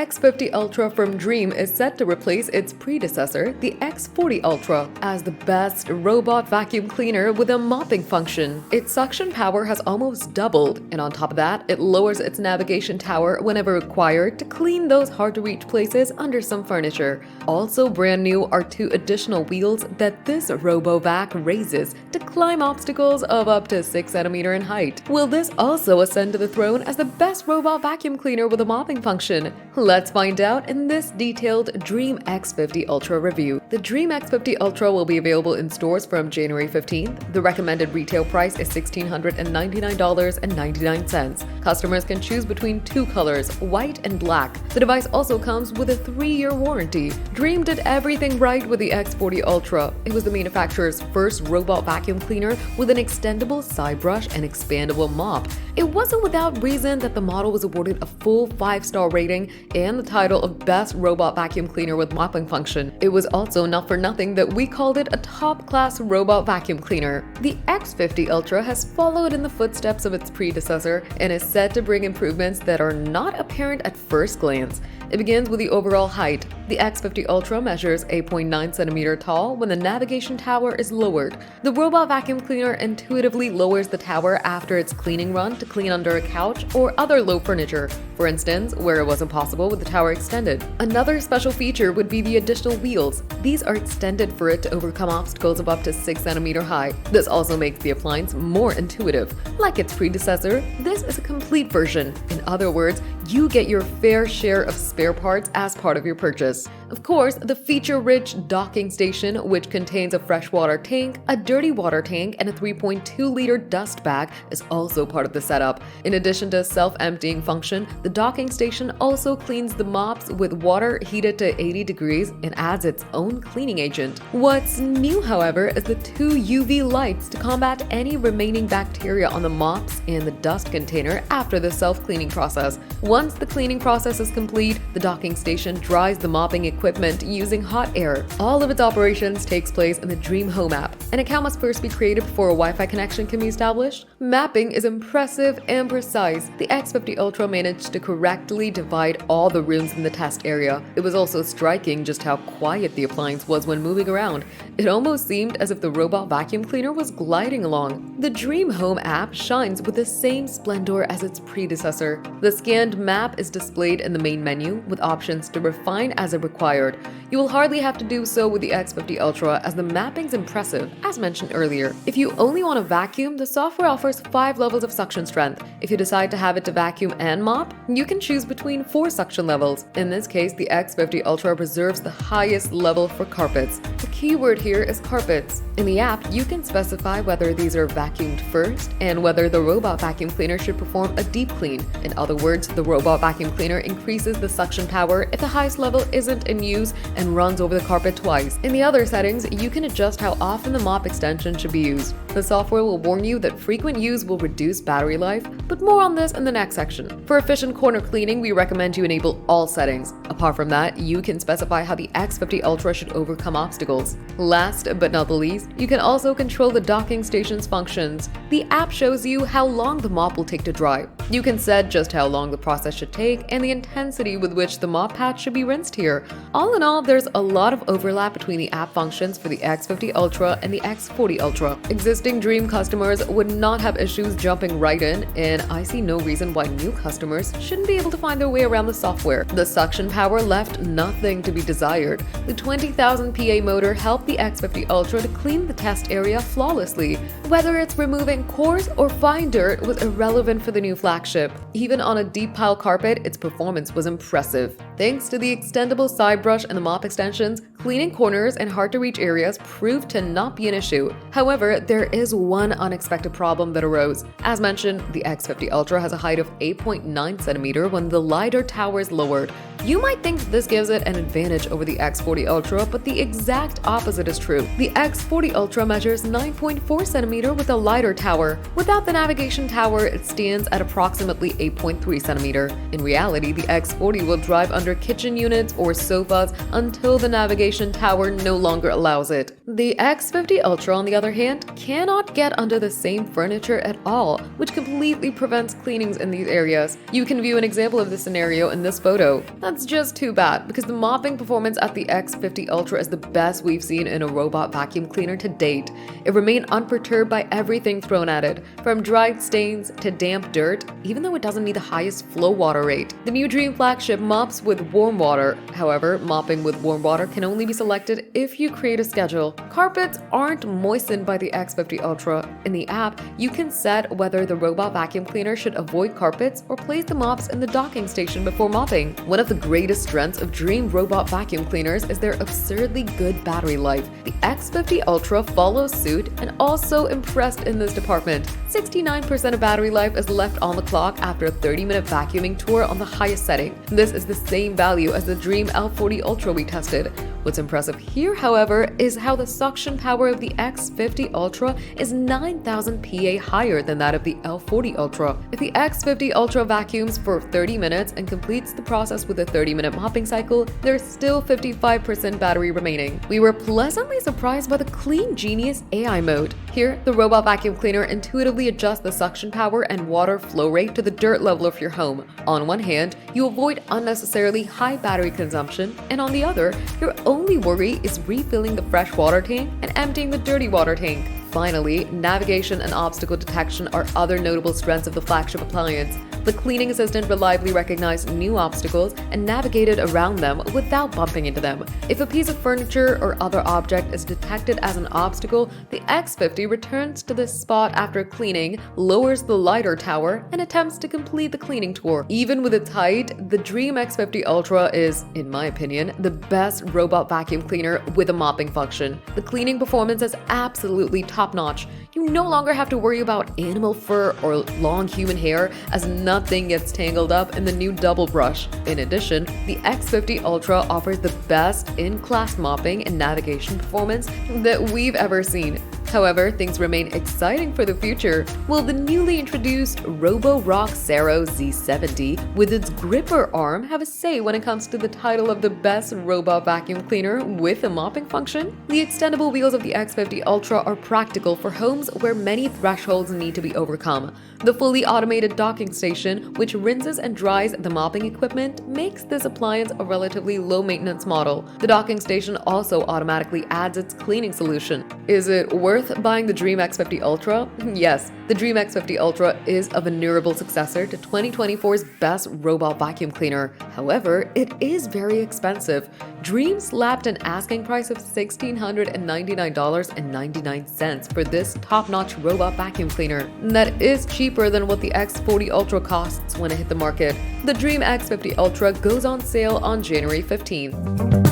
X50 Ultra from Dreame is set to replace its predecessor, the X40 Ultra, as the best robot vacuum cleaner with a mopping function. Its suction power has almost doubled, and on top of that, it lowers its navigation tower whenever required to clean those hard-to-reach places under some furniture. Also brand new are 2 additional wheels that this RoboVac raises to climb obstacles of up to 6 cm in height. Will this also ascend to the throne as the best robot vacuum cleaner with a mopping function? Let's find out in this detailed Dreame X50 Ultra review. The Dreame X50 Ultra will be available in stores from January 15th. The recommended retail price is $1,699.99. Customers can choose between 2 colors, white and black. The device also comes with a 3-year warranty. Dreame did everything right with the X40 Ultra. It was the manufacturer's first robot vacuum cleaner with an extendable side brush and expandable mop. It wasn't without reason that the model was awarded a full 5-star rating and the title of Best Robot Vacuum Cleaner with Mopping Function. It was also not for nothing that we called it a top-class robot vacuum cleaner. The X50 Ultra has followed in the footsteps of its predecessor and is set to bring improvements that are not apparent at first glance. It begins with the overall height. The X50 Ultra measures 8.9 cm tall when the navigation tower is lowered. The robot vacuum cleaner intuitively lowers the tower after its cleaning run to clean under a couch or other low furniture, for instance, where it wasn't possible with the tower extended. Another special feature would be the additional wheels. These are extended for it to overcome obstacles of up to 6 cm high. This also makes the appliance more intuitive. Like its predecessor, this is a complete version. In other words, you get your fair share of spare parts as part of your purchase. Of course, the feature-rich docking station, which contains a freshwater tank, a dirty water tank, and a 3.2-liter dust bag, is also part of the setup. In addition to a self-emptying function, the docking station also cleans the mops with water heated to 80 degrees and adds its own cleaning agent. What's new, however, is the 2 UV lights to combat any remaining bacteria on the mops and the dust container after the self-cleaning process. Once the cleaning process is complete, the docking station dries the mopping equipment using hot air. All of its operations takes place in the Dreame Home app. An account must first be created before a Wi-Fi connection can be established. Mapping is impressive and precise. The X50 Ultra managed to correctly divide all the rooms in the test area. It was also striking just how quiet the appliance was when moving around. It almost seemed as if the robot vacuum cleaner was gliding along. The Dreame Home app shines with the same splendor as its predecessor. The scanned map is displayed in the main menu with options to refine as it required. You will hardly have to do so with the X50 Ultra as the mapping's impressive, as mentioned earlier. If you only want to vacuum, the software offers 5 levels of suction strength. If you decide to have it to vacuum and mop, you can choose between 4 suction levels. In this case, the X50 Ultra reserves the highest level for carpets. The keyword here is carpets. In the app, you can specify whether these are vacuumed first and whether the robot vacuum cleaner should perform a deep clean. In other words, the robot vacuum cleaner increases the suction power if the highest level isn't in use and runs over the carpet twice. In the other settings, you can adjust how often the mop extension should be used. The software will warn you that frequent use will reduce battery life, but more on this in the next section. For efficient corner cleaning, we recommend you enable all settings. Apart from that, you can specify how the X50 Ultra should overcome obstacles. Last but not the least, you can also control the docking station's functions. The app shows you how long the mop will take to dry. You can set just how long the process should take and the intensity with which the mop pad should be rinsed here. All in all, there's a lot of overlap between the app functions for the X50 Ultra and the X40 Ultra. Existing Dreame customers would not have issues jumping right in, and I see no reason why new customers shouldn't be able to find their way around the software. The suction power left nothing to be desired. The 20,000 PA motor helped the X50 Ultra to clean the test area flawlessly. Whether it's removing coarse or fine dirt was irrelevant for the new flagship. Even on a deep pile carpet, its performance was impressive. Thanks to the extendable side brush and the mop extensions, cleaning corners and hard-to-reach areas proved to not be an issue. However, there is one unexpected problem that arose. As mentioned, the X50 Ultra has a height of 8.9 cm when the lidar tower is lowered. You might think this gives it an advantage over the X40 Ultra, but the exact opposite is true. The X40 Ultra measures 9.4 cm with a lidar tower. Without the navigation tower, it stands at approximately 8.3 cm. In reality, the X40 will drive under kitchen units or sofas until the navigation tower no longer allows it. The X50 Ultra, on the other hand, cannot get under the same furniture at all, which completely prevents cleanings in these areas. You can view an example of this scenario in this photo. That's just too bad, because the mopping performance at the X50 Ultra is the best we've seen in a robot vacuum cleaner to date. It remained unperturbed by everything thrown at it, from dried stains to damp dirt, even though it doesn't meet the highest flow water rate. The new Dreame flagship mops with warm water. However, mopping with warm water can only be selected if you create a schedule. Carpets aren't moistened by the X50 Ultra. In the app, you can set whether the robot vacuum cleaner should avoid carpets or place the mops in the docking station before mopping. One of the greatest strengths of Dreame robot vacuum cleaners is their absurdly good battery life. The X50 Ultra follows suit and also impressed in this department. 69% of battery life is left on the clock after a 30-minute vacuuming tour on the highest setting. This is the same value as the Dreame L40 Ultra we tested. What's impressive here, however, is how the suction power of the X50 Ultra is 9,000 PA higher than that of the L40 Ultra. If the X50 Ultra vacuums for 30 minutes and completes the process with a 30-minute mopping cycle, there's still 55% battery remaining. We were pleasantly surprised by the Clean Genius AI mode. Here, the robot vacuum cleaner intuitively adjusts the suction power and water flow rate to the dirt level of your home. On one hand, you avoid unnecessarily high battery consumption, and on the other, your only worry is refilling the fresh water tank and emptying the dirty water tank. Finally, navigation and obstacle detection are other notable strengths of the flagship appliance. The cleaning assistant reliably recognized new obstacles and navigated around them without bumping into them. If a piece of furniture or other object is detected as an obstacle, the X50 returns to this spot after cleaning, lowers the lidar tower, and attempts to complete the cleaning tour. Even with its height, the Dreame X50 Ultra is, in my opinion, the best robot vacuum cleaner with a mopping function. The cleaning performance is absolutely top-notch. You no longer have to worry about animal fur or long human hair, as nothing gets tangled up in the new double brush. In addition, the X50 Ultra offers the best in-class mopping and navigation performance that we've ever seen. However, things remain exciting for the future. Will the newly introduced Roborock Zero Z70 with its gripper arm have a say when it comes to the title of the best robot vacuum cleaner with a mopping function? The extendable wheels of the X50 Ultra are practical for homes where many thresholds need to be overcome. The fully automated docking station, which rinses and dries the mopping equipment, makes this appliance a relatively low-maintenance model. The docking station also automatically adds its cleaning solution. Is it worth buying the Dreame X50 Ultra? Yes, the Dreame X50 Ultra is a venerable successor to 2024's best robot vacuum cleaner. However, it is very expensive. Dreame slapped an asking price of $1,699.99 for this top-notch robot vacuum cleaner. That is cheaper than what the X40 Ultra costs when it hit the market. The Dreame X50 Ultra goes on sale on January 15th.